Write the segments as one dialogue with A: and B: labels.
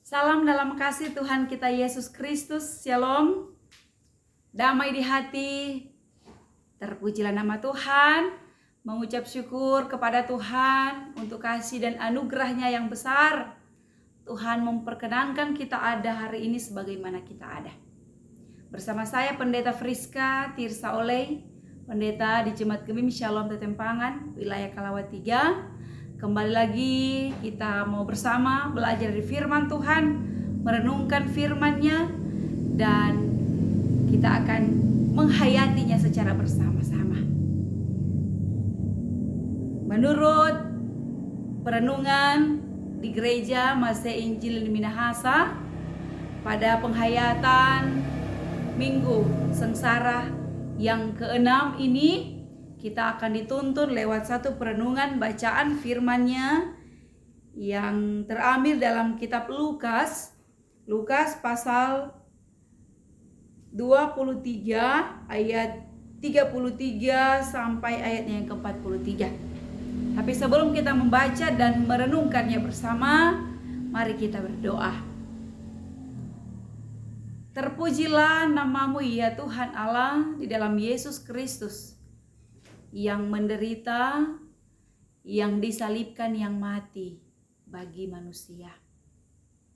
A: Salam dalam kasih Tuhan kita Yesus Kristus. Shalom. Damai di hati. Terpujilah nama Tuhan. Mengucap syukur kepada Tuhan untuk kasih dan anugerahnya yang besar. Tuhan memperkenankan kita ada hari ini sebagaimana kita ada. Bersama saya Pendeta Friska Tirsa Oleh, Pendeta di Jemaat Gemim Shalom Tetempangan, wilayah Kalawat 3. Kembali lagi kita mau bersama belajar dari firman Tuhan, merenungkan firman-Nya, dan kita akan menghayatinya secara bersama-sama. Menurut perenungan di gereja Masih Injil Minahasa pada penghayatan Minggu Sengsara yang ke-6 ini, kita akan dituntun lewat satu perenungan bacaan firman-Nya yang terambil dalam kitab Lukas pasal 23 ayat 33 sampai ayatnya yang ke-43. Tapi sebelum kita membaca dan merenungkannya bersama, mari kita berdoa. Terpujilah nama-Mu ya Tuhan Allah di dalam Yesus Kristus, yang menderita, yang disalibkan, yang mati bagi manusia.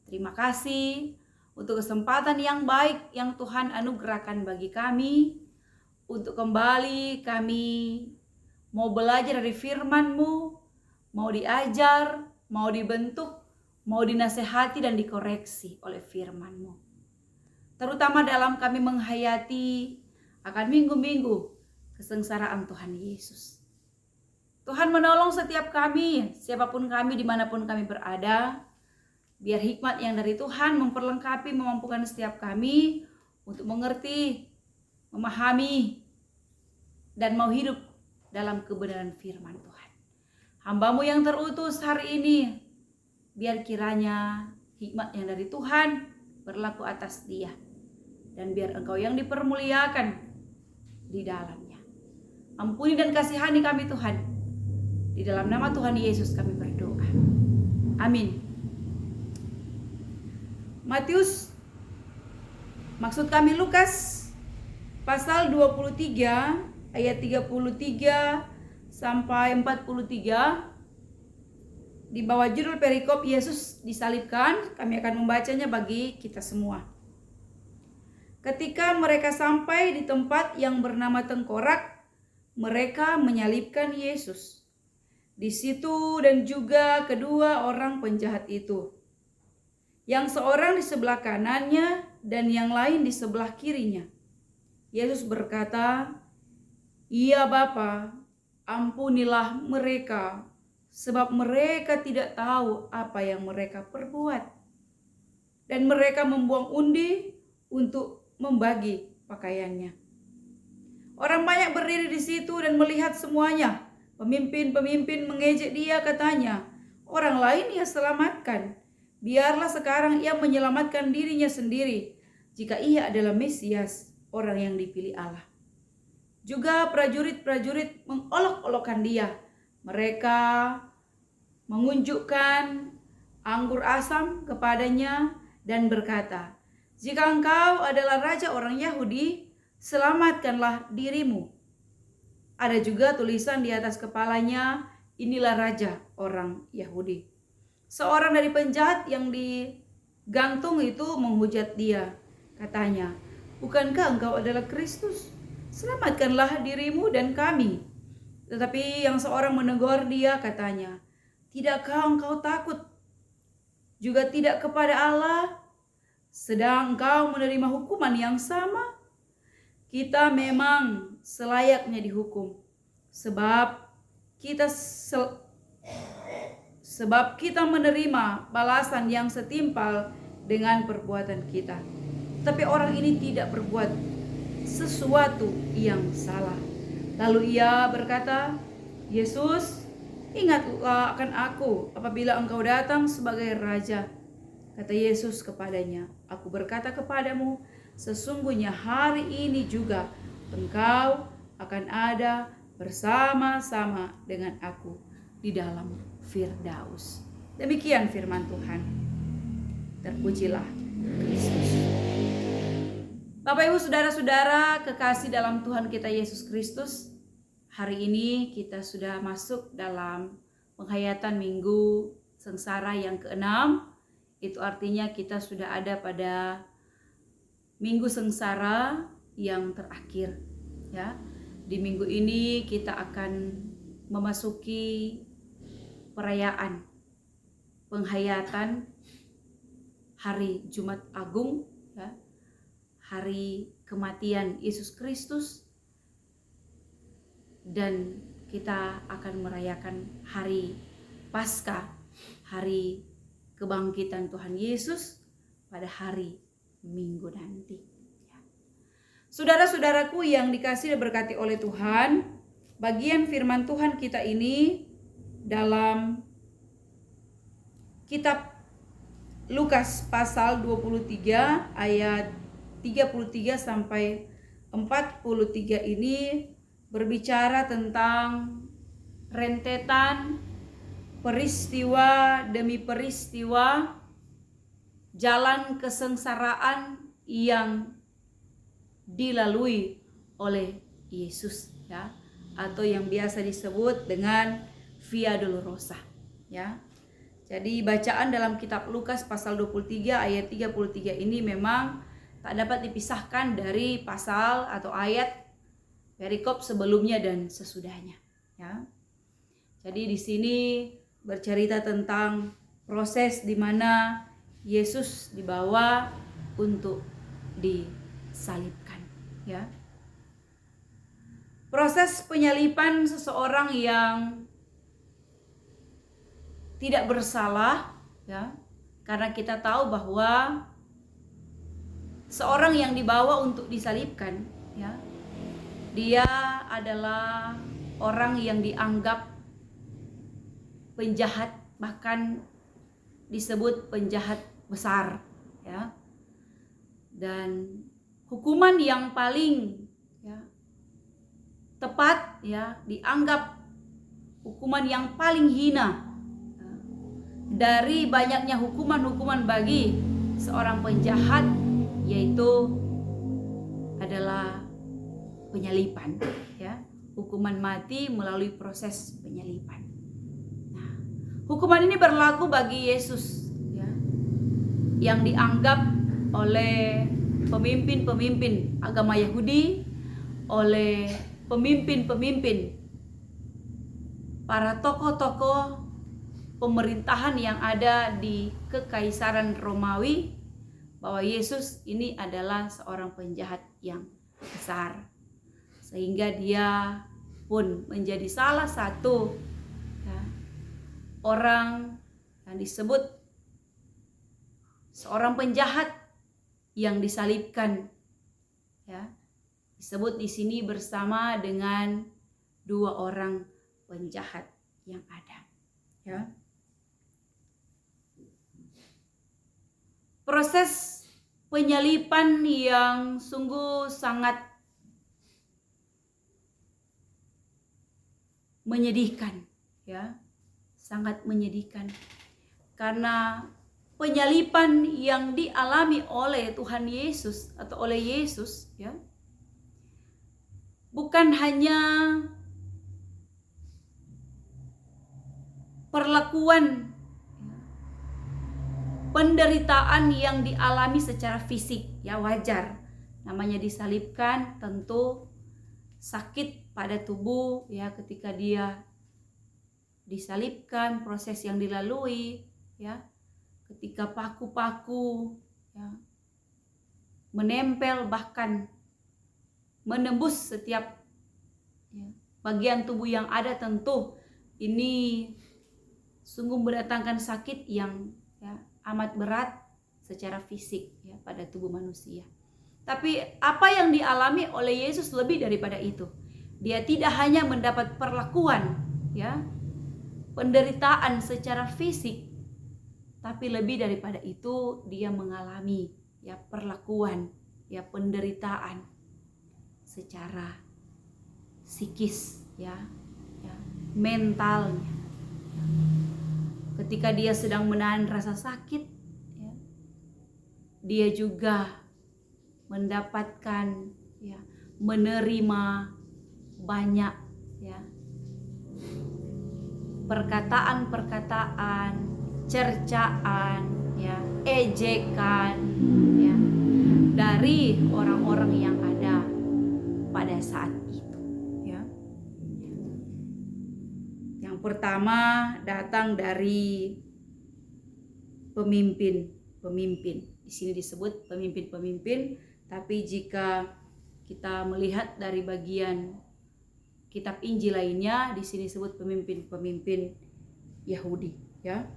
A: Terima kasih untuk kesempatan yang baik yang Tuhan anugerahkan bagi kami, untuk kembali kami mau belajar dari firman-Mu, mau diajar, mau dibentuk, mau dinasehati dan dikoreksi oleh firman-Mu. Terutama dalam kami menghayati akan minggu-minggu kesengsaraan Tuhan Yesus. Tuhan menolong setiap kami, siapapun kami, dimanapun kami berada. Biar hikmat yang dari Tuhan memperlengkapi, memampukan setiap kami untuk mengerti, memahami, dan mau hidup dalam kebenaran firman Tuhan. Hamba-Mu yang terutus hari ini, biar kiranya hikmat yang dari Tuhan berlaku atas dia. Dan biar Engkau yang dipermuliakan di dalamnya. Ampuni dan kasihani kami Tuhan. Di dalam nama Tuhan Yesus kami berdoa. Amin. Matius, maksud kami Lukas pasal 23 ayat 33 sampai 43. Di bawah judul perikop Yesus disalibkan, kami akan membacanya bagi kita semua. Ketika mereka sampai di tempat yang bernama Tengkorak, mereka menyalibkan Yesus. Di situ dan juga kedua orang penjahat itu. Yang seorang di sebelah kanannya dan yang lain di sebelah kirinya. Yesus berkata, "Ya Bapa, ampunilah mereka, sebab mereka tidak tahu apa yang mereka perbuat." Dan mereka membuang undi untuk membagi pakaiannya. Orang banyak berdiri di situ dan melihat semuanya. Pemimpin-pemimpin mengejek dia, katanya, "Orang lain ia selamatkan. Biarlah sekarang ia menyelamatkan dirinya sendiri, jika ia adalah Mesias, orang yang dipilih Allah." Juga prajurit-prajurit mengolok-olokkan dia. Mereka mengunjukkan anggur asam kepadanya dan berkata, "Jika engkau adalah raja orang Yahudi, selamatkanlah dirimu." Ada juga tulisan di atas kepalanya, "Inilah raja orang Yahudi." Seorang dari penjahat yang digantung itu menghujat dia. Katanya, "Bukankah engkau adalah Kristus? Selamatkanlah dirimu dan kami." Tetapi yang seorang menegur dia, katanya, "Tidakkah engkau takut juga tidak kepada Allah, sedang engkau menerima hukuman yang sama? Kita memang selayaknya dihukum, sebab kita menerima balasan yang setimpal dengan perbuatan kita. Tapi orang ini tidak berbuat sesuatu yang salah." Lalu ia berkata, "Yesus, ingatlah akan aku apabila engkau datang sebagai raja." Kata Yesus kepadanya, "Aku berkata kepadamu, sesungguhnya hari ini juga engkau akan ada bersama-sama dengan aku di dalam Firdaus." Demikian firman Tuhan. Terpujilah Kristus. Bapak Ibu saudara-saudara kekasih dalam Tuhan kita Yesus Kristus, hari ini kita sudah masuk dalam penghayatan Minggu Sengsara yang ke-6. Itu artinya kita sudah ada pada Minggu Sengsara yang terakhir, ya. Di minggu ini kita akan memasuki perayaan penghayatan hari Jumat Agung, ya. Hari kematian Yesus Kristus, dan kita akan merayakan hari Paskah, hari kebangkitan Tuhan Yesus pada hari Minggu nanti. Saudara-saudaraku yang dikasihi dan berkati oleh Tuhan, bagian firman Tuhan kita ini dalam kitab Lukas pasal 23 ayat 33 sampai 43 ini berbicara tentang rentetan peristiwa demi peristiwa jalan kesengsaraan yang dilalui oleh Yesus, ya, atau yang biasa disebut dengan Via Dolorosa, ya. Jadi bacaan dalam kitab Lukas pasal 23 ayat 33 ini memang tak dapat dipisahkan dari pasal atau ayat perikop sebelumnya dan sesudahnya, ya. Jadi di sini bercerita tentang proses di mana Yesus dibawa untuk disalibkan, ya. Proses penyaliban seseorang yang tidak bersalah, ya. Karena kita tahu bahwa seorang yang dibawa untuk disalibkan, ya, dia adalah orang yang dianggap penjahat, bahkan disebut penjahat besar, ya. Dan hukuman yang paling, ya, tepat, ya, dianggap hukuman yang paling hina dari banyaknya hukuman-hukuman bagi seorang penjahat, yaitu adalah penyaliban, ya, hukuman mati melalui proses penyaliban. Nah, hukuman ini berlaku bagi Yesus, ya, yang dianggap oleh pemimpin-pemimpin agama Yahudi, oleh pemimpin-pemimpin para tokoh-tokoh pemerintahan yang ada di Kekaisaran Romawi, bahwa Yesus ini adalah seorang penjahat yang besar, sehingga dia pun menjadi salah satu, ya, orang yang disebut seorang penjahat yang disalibkan, ya, disebut di sini bersama dengan dua orang penjahat yang ada, ya. Proses penyaliban yang sungguh sangat menyedihkan, ya, sangat menyedihkan, karena penyaliban yang dialami oleh Tuhan Yesus atau oleh Yesus, ya, bukan hanya perlakuan penderitaan yang dialami secara fisik, ya, wajar. Namanya disalibkan, tentu sakit pada tubuh, ya, ketika dia disalibkan, proses yang dilalui, ya, ketika paku-paku, ya, menempel bahkan menembus setiap, ya, bagian tubuh yang ada, tentu ini sungguh mendatangkan sakit yang, ya, amat berat secara fisik, ya, pada tubuh manusia. Tapi apa yang dialami oleh Yesus lebih daripada itu. Dia tidak hanya mendapat perlakuan, ya, penderitaan secara fisik, tapi lebih daripada itu dia mengalami, ya, perlakuan, ya, penderitaan secara psikis, ya, mentalnya. Ketika dia sedang menahan rasa sakit, ya, dia juga mendapatkan ya, menerima banyak ya perkataan-perkataan, cercaan, ya, ejekan, ya, dari orang-orang yang ada pada saat itu, ya. Yang pertama datang dari pemimpin. Di sini disebut pemimpin-pemimpin, tapi jika kita melihat dari bagian kitab Injil lainnya, di sini disebut pemimpin-pemimpin Yahudi, ya.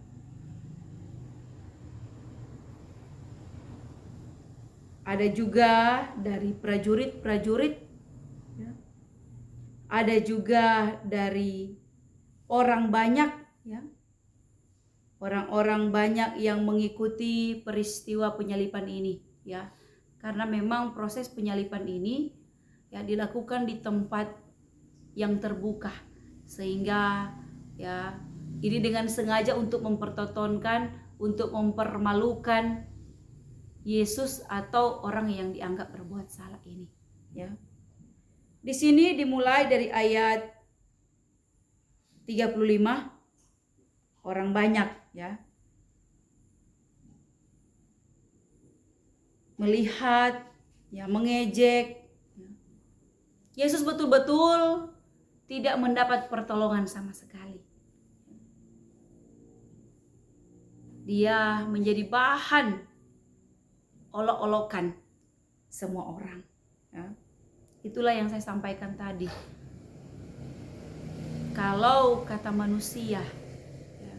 A: Ada juga dari prajurit-prajurit, ya. Ada juga dari orang banyak, ya. Orang-orang banyak yang mengikuti peristiwa penyaliban ini, ya. Karena memang proses penyaliban ini ya dilakukan di tempat yang terbuka, sehingga ya ini dengan sengaja untuk mempertontonkan, untuk mempermalukan Yesus atau orang yang dianggap berbuat salah ini, ya. Di sini dimulai dari ayat 35, orang banyak, ya, melihat, ya, mengejek. Yesus betul-betul tidak mendapat pertolongan sama sekali. Dia menjadi bahan olok-olokan semua orang, ya. Itulah yang saya sampaikan tadi. Kalau kata manusia, ya,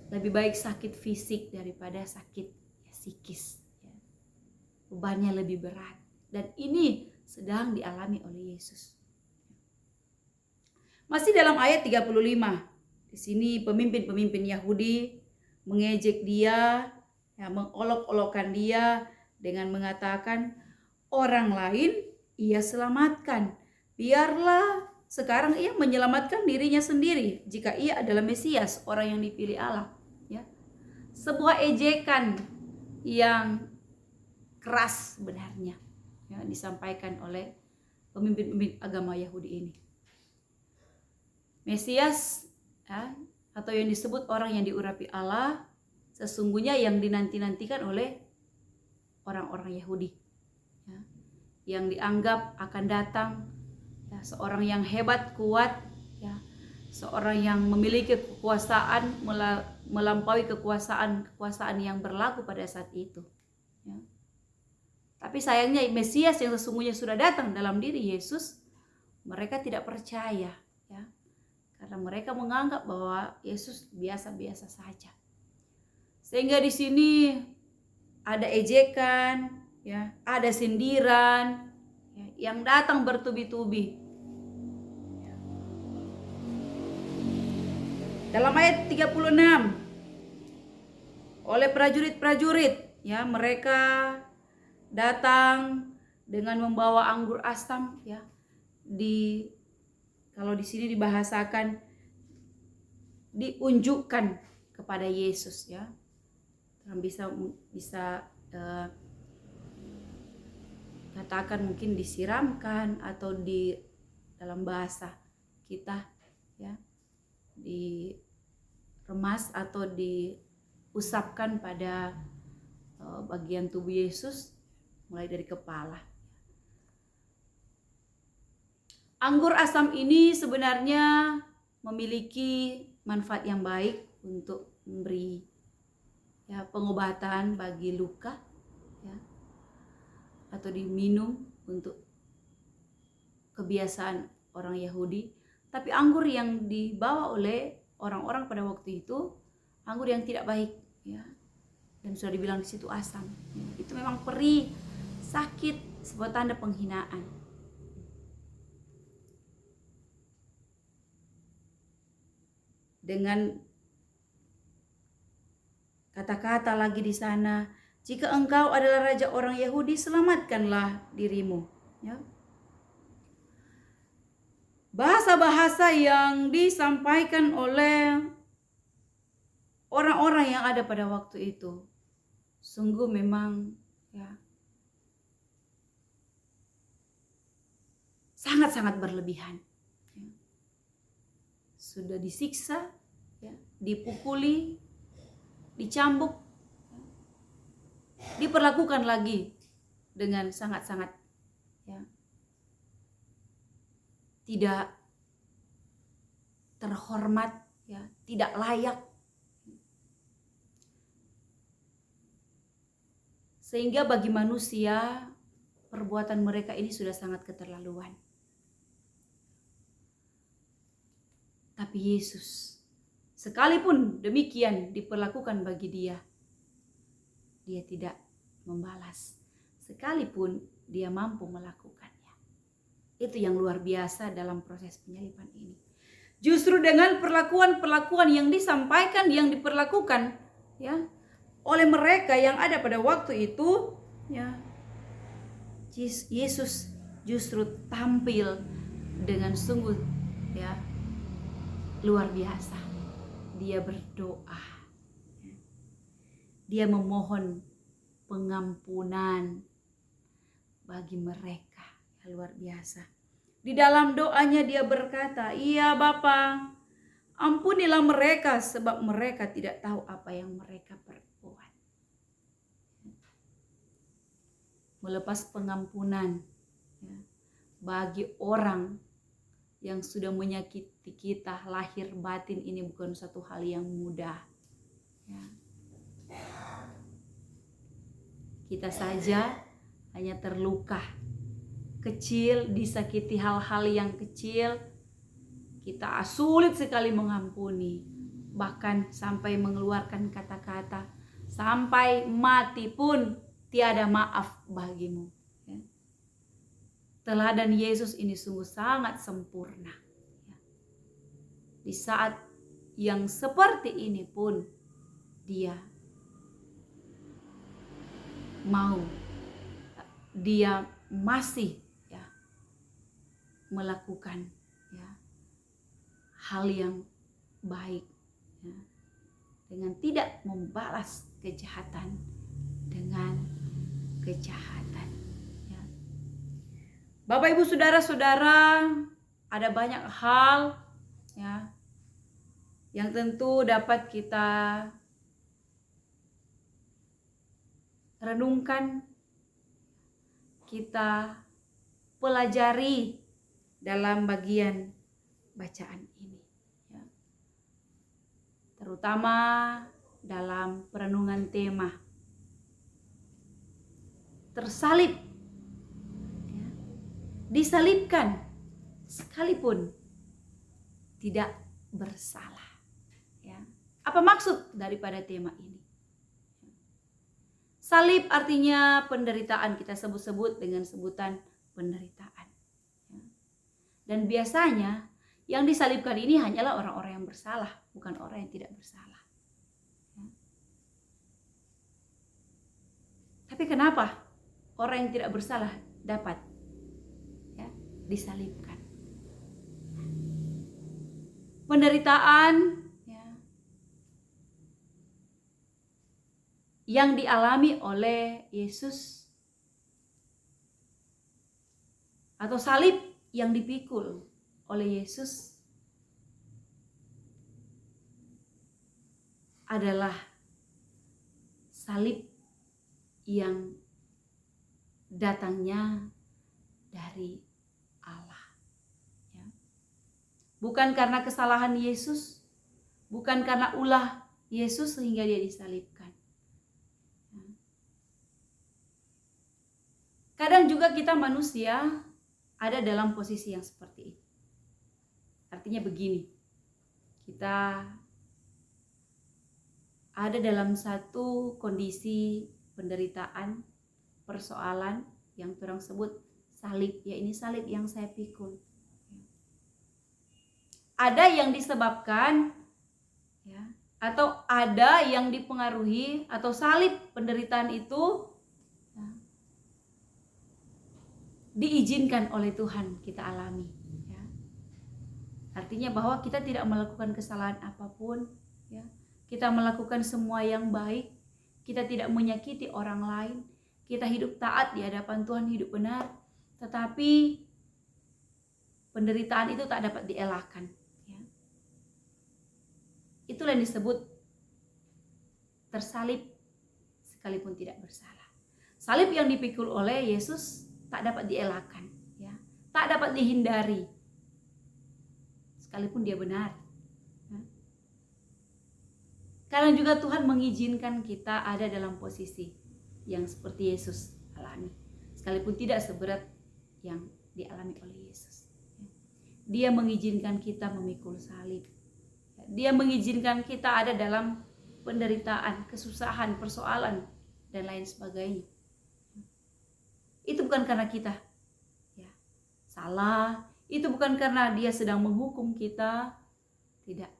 A: lebih baik sakit fisik daripada sakit ya, psikis, ya. Bebannya lebih berat, dan ini sedang dialami oleh Yesus. Masih dalam ayat 35, di sini pemimpin-pemimpin Yahudi mengejek dia, ya, mengolok-olokkan dia dengan mengatakan, orang lain ia selamatkan, biarlah sekarang ia menyelamatkan dirinya sendiri jika ia adalah Mesias, orang yang dipilih Allah, ya. Sebuah ejekan yang keras sebenarnya, ya, disampaikan oleh pemimpin-pemimpin agama Yahudi ini. Mesias, ya, atau yang disebut orang yang diurapi Allah, sesungguhnya yang dinanti-nantikan oleh orang-orang Yahudi, ya, yang dianggap akan datang, ya, seorang yang hebat, kuat, ya, seorang yang memiliki kekuasaan melampaui kekuasaan yang berlaku pada saat itu, ya. Tapi sayangnya Mesias yang sesungguhnya sudah datang dalam diri Yesus, mereka tidak percaya, ya, karena mereka menganggap bahwa Yesus biasa-biasa saja. Sehingga di sini ada ejekan, ya, ada sindiran, ya, yang datang bertubi-tubi. Dalam ayat 36, oleh prajurit-prajurit, ya, mereka datang dengan membawa anggur asam, ya. Kalau di sini dibahasakan diunjukkan kepada Yesus, ya. Bisa katakan mungkin disiramkan, atau di dalam bahasa kita, ya, diremas atau diusapkan pada bagian tubuh Yesus mulai dari kepala. Anggur asam ini sebenarnya memiliki manfaat yang baik untuk memberi, ya, pengobatan bagi luka, ya, atau diminum untuk kebiasaan orang Yahudi. Tapi anggur yang dibawa oleh orang-orang pada waktu itu anggur yang tidak baik, ya, dan sudah dibilang di situ asam, ya. Itu memang perih, sakit, sebuah tanda penghinaan. Dengan kata-kata lagi di sana, jika engkau adalah raja orang Yahudi, selamatkanlah dirimu, ya. Bahasa-bahasa yang disampaikan oleh orang-orang yang ada pada waktu itu sungguh memang ya, sangat-sangat berlebihan. Ya. Sudah disiksa, ya, dipukuli, dicambuk, ya, diperlakukan lagi dengan sangat-sangat, ya, tidak terhormat, ya, tidak layak. Sehingga bagi manusia perbuatan mereka ini sudah sangat keterlaluan. Tapi Yesus, sekalipun demikian diperlakukan bagi dia, dia tidak membalas. Sekalipun dia mampu melakukannya. Itu yang luar biasa dalam proses penyaliban ini. Justru dengan perlakuan-perlakuan yang disampaikan, yang diperlakukan, ya, oleh mereka yang ada pada waktu itu, ya, Yesus justru tampil dengan sungguh, ya, luar biasa. Dia berdoa, dia memohon pengampunan bagi mereka, ya, luar biasa. Di dalam doanya dia berkata, "Iya Bapa, ampunilah mereka sebab mereka tidak tahu apa yang mereka perbuat." Melepas pengampunan, ya, bagi orang yang sudah menyakiti kita lahir batin ini bukan satu hal yang mudah. Ya. Kita saja hanya terluka kecil, disakiti hal-hal yang kecil, kita sulit sekali mengampuni, bahkan sampai mengeluarkan kata-kata, sampai mati pun tiada maaf bagimu. Ya. Teladan Yesus ini sungguh sangat sempurna. Ya. Di saat yang seperti ini pun dia mau, dia masih, ya, melakukan, ya, hal yang baik, ya, dengan tidak membalas kejahatan dengan kejahatan. Ya. Bapak Ibu Saudara-saudara, ada banyak hal, ya, yang tentu dapat kita renungkan, kita pelajari dalam bagian bacaan ini, ya. Terutama dalam perenungan tema tersalib, ya, disalibkan sekalipun tidak bersalah, ya. Apa maksud daripada tema ini? Salib artinya penderitaan, kita sebut-sebut dengan sebutan penderitaan. Dan biasanya yang disalibkan ini hanyalah orang-orang yang bersalah, bukan orang yang tidak bersalah. Tapi kenapa orang yang tidak bersalah dapat, ya, disalibkan? Penderitaan, yang dialami oleh Yesus atau salib yang dipikul oleh Yesus adalah salib yang datangnya dari Allah, ya. Bukan karena kesalahan Yesus, bukan karena ulah Yesus sehingga dia disalibkan. Kadang juga kita manusia ada dalam posisi yang seperti ini. Artinya begini, kita ada dalam satu kondisi penderitaan, persoalan yang orang sebut salib. Ya, ini salib yang saya pikul. Ada yang disebabkan, ya, atau ada yang dipengaruhi, atau salib penderitaan itu diizinkan oleh Tuhan kita alami, ya. Artinya bahwa kita tidak melakukan kesalahan apapun, ya. Kita melakukan semua yang baik, kita tidak menyakiti orang lain, kita hidup taat di hadapan Tuhan, hidup benar, tetapi penderitaan itu tak dapat dielakkan. Ya. Itulah yang disebut tersalib sekalipun tidak bersalah. Salib yang dipikul oleh Yesus tak dapat dielakkan, ya, tak dapat dihindari, sekalipun dia benar. Ya. Karena juga Tuhan mengizinkan kita ada dalam posisi yang seperti Yesus alami, sekalipun tidak seberat yang dialami oleh Yesus. Dia mengizinkan kita memikul salib. Dia mengizinkan kita ada dalam penderitaan, kesusahan, persoalan, dan lain sebagainya. Itu bukan karena kita ya salah, itu bukan karena dia sedang menghukum kita, tidak.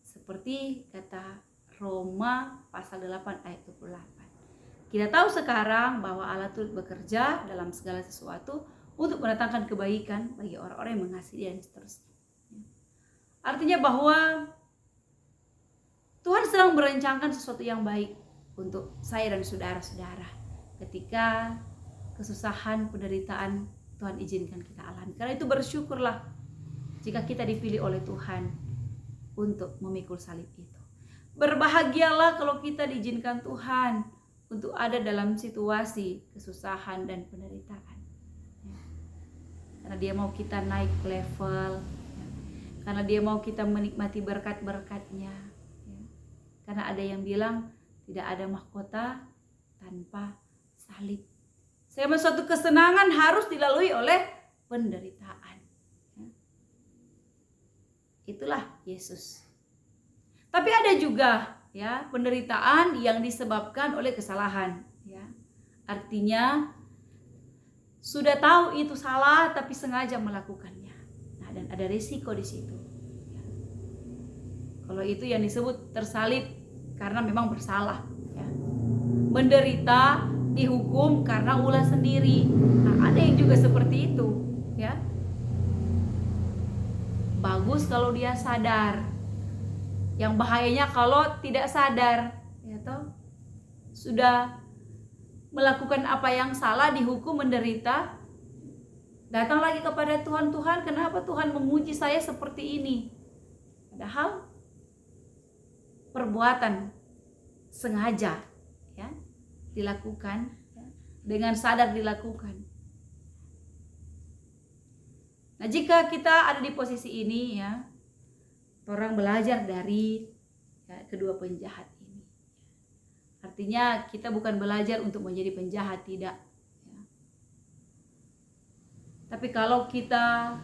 A: Seperti kata Roma pasal 8 ayat 28. Kita tahu sekarang bahwa Allah turut bekerja dalam segala sesuatu untuk mendatangkan kebaikan bagi orang-orang yang mengasihi dan seterusnya. Artinya bahwa Tuhan sedang merancangkan sesuatu yang baik untuk saya dan saudara-saudara ketika kesusahan, penderitaan Tuhan izinkan kita alami. Karena itu bersyukurlah jika kita dipilih oleh Tuhan untuk memikul salib itu. Berbahagialah kalau kita diizinkan Tuhan untuk ada dalam situasi kesusahan dan penderitaan. Karena dia mau kita naik level, karena dia mau kita menikmati berkat-berkatnya. Karena ada yang bilang tidak ada mahkota tanpa salib. Sehingga suatu kesenangan harus dilalui oleh penderitaan. Itulah Yesus. Tapi ada juga ya penderitaan yang disebabkan oleh kesalahan. Ya, artinya sudah tahu itu salah tapi sengaja melakukannya. Nah, dan ada risiko di situ. Ya. Kalau itu yang disebut tersalib karena memang bersalah. Ya. Menderita, dihukum karena ulah sendiri. Nah, ada yang juga seperti itu. Ya. Bagus kalau dia sadar. Yang bahayanya kalau tidak sadar, ya toh, sudah melakukan apa yang salah, dihukum, menderita, datang lagi kepada Tuhan, Tuhan kenapa Tuhan menguji saya seperti ini? Padahal perbuatan sengaja ya dilakukan, ya, dengan sadar dilakukan. Nah, jika kita ada di posisi ini ya, orang belajar dari ya, kedua penjahat ini. Artinya kita bukan belajar untuk menjadi penjahat, tidak. Ya. Tapi kalau kita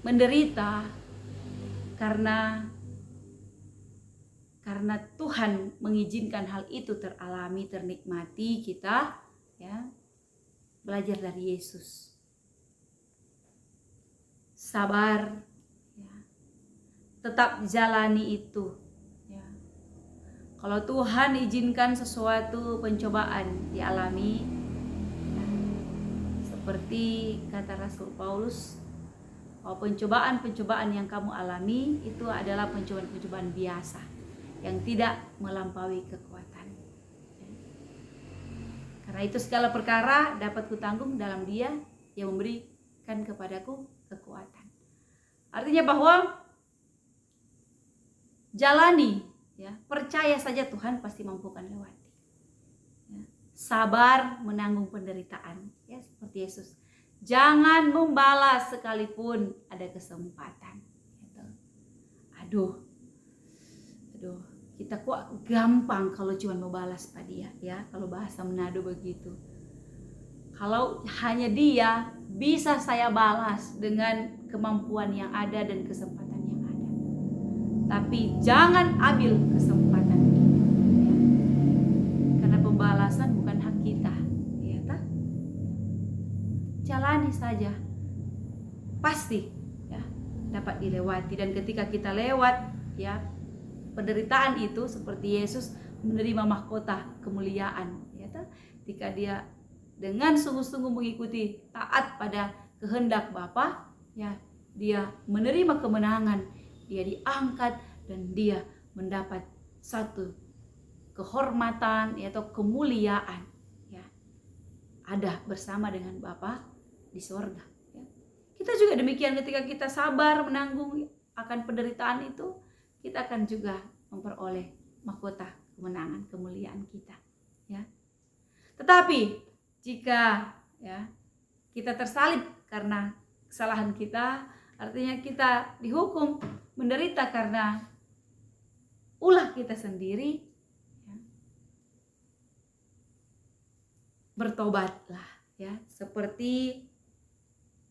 A: menderita karena Tuhan mengizinkan hal itu teralami, ternikmati, kita ya belajar dari Yesus. Sabar, ya. Tetap jalani itu. Ya. Kalau Tuhan izinkan sesuatu pencobaan dialami, ya, seperti kata Rasul Paulus, bahwa pencobaan-pencobaan yang kamu alami itu adalah pencobaan-pencobaan biasa yang tidak melampaui kekuatan. Ya. Karena itu segala perkara dapat kutanggung dalam Dia yang memberikan kepadaku kekuatan. Artinya bahwa jalani, ya, percaya saja Tuhan pasti mampukan lewati. Ya, sabar menanggung penderitaan, ya seperti Yesus. Jangan membalas sekalipun ada kesempatan. Gitu. Aduh, kita kok gampang kalau cuma membalas pada dia, ya kalau bahasa Manado begitu. Kalau hanya dia, bisa saya balas dengan kemampuan yang ada dan kesempatan yang ada. Tapi jangan ambil kesempatan itu. Ya. Karena pembalasan bukan hak kita. Ya, tak? Jalani saja. Pasti ya, dapat dilewati. Dan ketika kita lewat, ya penderitaan itu seperti Yesus menerima mahkota kemuliaan. Ya, tak? Ketika dia dengan sungguh-sungguh mengikuti taat pada kehendak Bapa, ya dia menerima kemenangan, dia diangkat dan dia mendapat satu kehormatan atau kemuliaan ya ada bersama dengan Bapa di sorga ya. Kita juga demikian, ketika kita sabar menanggung akan penderitaan itu, kita akan juga memperoleh mahkota kemenangan, kemuliaan kita ya. Tetapi jika ya kita tersalib karena kesalahan kita, artinya kita dihukum menderita karena ulah kita sendiri ya. Bertobatlah ya, seperti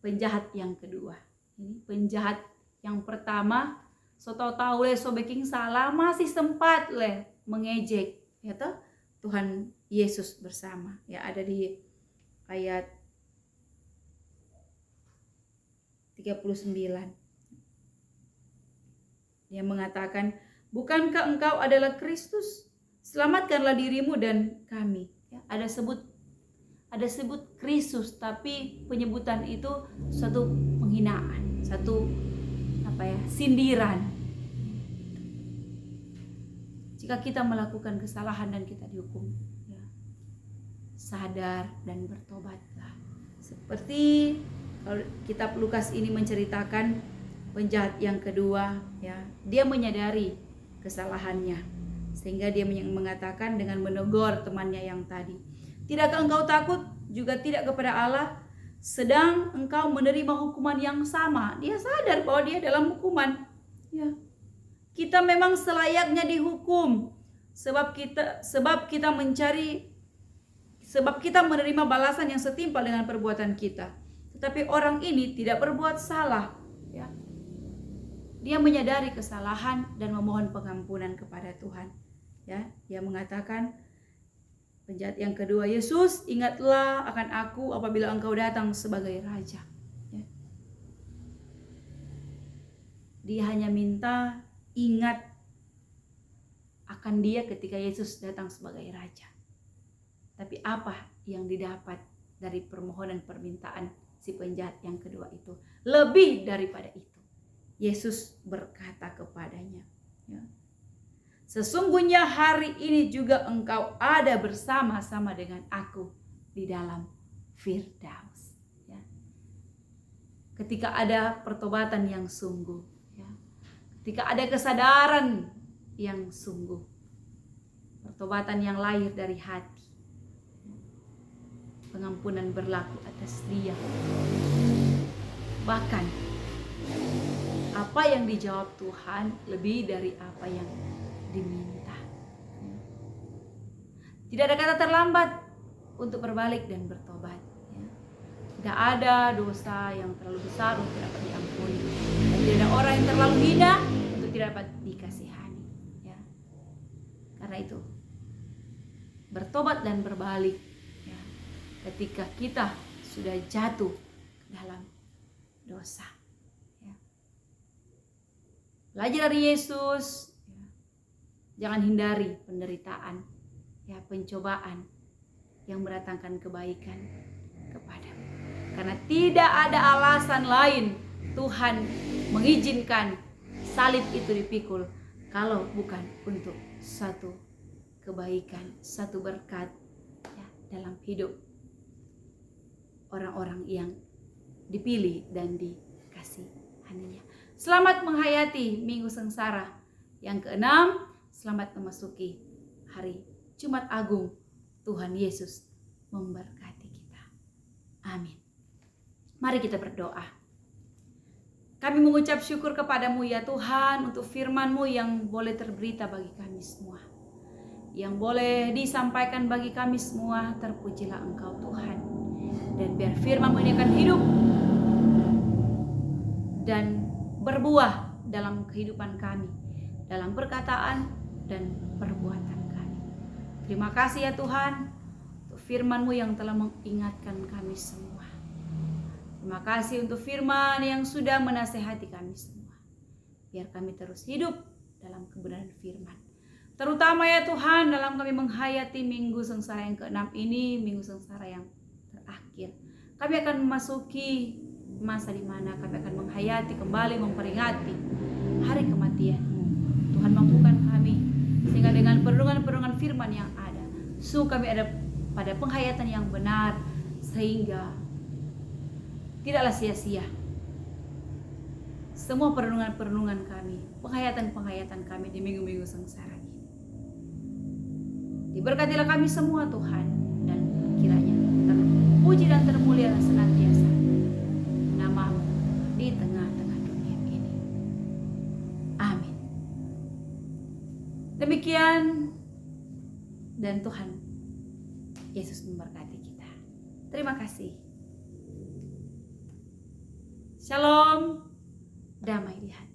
A: penjahat yang kedua. Ini penjahat yang pertama, so tahu le so baking salah, masih sempat le mengejek ya toh Tuhan Yesus bersama ya. Ada di ayat 39 dia mengatakan, bukankah engkau adalah Kristus? Selamatkanlah dirimu dan kami ya. Ada sebut Kristus, tapi penyebutan itu suatu penghinaan, satu sindiran. Jika kita melakukan kesalahan dan kita dihukum ya, sadar dan bertobatlah. Seperti kalau kitab Lukas ini menceritakan penjahat yang kedua ya, dia menyadari kesalahannya sehingga dia mengatakan dengan menegur temannya yang tadi, tidakkah engkau takut juga tidak kepada Allah, sedang engkau menerima hukuman yang sama. Dia sadar bahwa dia dalam hukuman ya. Kita memang selayaknya dihukum sebab kita menerima balasan yang setimpal dengan perbuatan kita. Tetapi orang ini tidak berbuat salah ya. Dia menyadari kesalahan dan memohon pengampunan kepada Tuhan ya. Dia mengatakan, penjahat yang kedua, Yesus, ingatlah akan aku apabila engkau datang sebagai raja ya. Dia hanya minta ingat akan dia ketika Yesus datang sebagai raja. Tapi apa yang didapat dari permohonan permintaan si penjahat yang kedua itu? Lebih daripada itu, Yesus berkata kepadanya ya, sesungguhnya hari ini juga engkau ada bersama-sama dengan aku di dalam Firdaus ya. Ketika ada pertobatan yang sungguh ya, ketika ada kesadaran yang sungguh, pertobatan yang lahir dari hati, pengampunan berlaku atas dia. Bahkan apa yang dijawab Tuhan lebih dari apa yang diminta. Tidak ada kata terlambat untuk berbalik dan bertobat ya. Tidak ada dosa yang terlalu besar untuk dapat diampuni, dan tidak ada orang yang terlalu hina untuk tidak dapat dikasihani ya. Karena itu bertobat dan berbalik ya, ketika kita sudah jatuh dalam dosa ya. Belajar dari Yesus ya. Jangan hindari penderitaan ya, pencobaan yang mendatangkan kebaikan kepadamu. Karena tidak ada alasan lain Tuhan mengizinkan salib itu dipikul kalau bukan untuk satu kebaikan, satu berkat ya, dalam hidup orang-orang yang dipilih dan dikasihaninya. Selamat menghayati Minggu Sengsara yang ke-6. Selamat memasuki hari Jumat Agung. Tuhan Yesus memberkati kita. Amin. Mari kita berdoa. Kami mengucap syukur kepadamu ya Tuhan untuk firman-Mu yang boleh terberita bagi kami semua, yang boleh disampaikan bagi kami semua. Terpujilah Engkau Tuhan, dan biar firman-Mu ini akan hidup dan berbuah dalam kehidupan kami, dalam perkataan dan perbuatan kami. Terima kasih ya Tuhan untuk firman-Mu yang telah mengingatkan kami semua. Terima kasih untuk firman yang sudah menasehati kami semua. Biar kami terus hidup dalam kebenaran firman. Terutama ya Tuhan dalam kami menghayati Minggu Sengsara yang ke-6 ini, Minggu Sengsara yang terakhir. Kami akan memasuki masa di mana kami akan menghayati kembali, memperingati hari kematian-Mu. Tuhan mampukan kami sehingga dengan perenungan-perenungan firman Sungguh kami ada pada penghayatan yang benar, sehingga tidaklah sia-sia semua perenungan-perenungan kami, penghayatan-penghayatan kami di minggu-minggu sengsara ini. Diberkatilah kami semua Tuhan, dan kiranya terpuji dan termulialah senantiasa nama-Mu di tengah-tengah dunia ini. Amin. Demikian, dan Tuhan Yesus memberkati kita. Terima kasih. Shalom, damai di hati.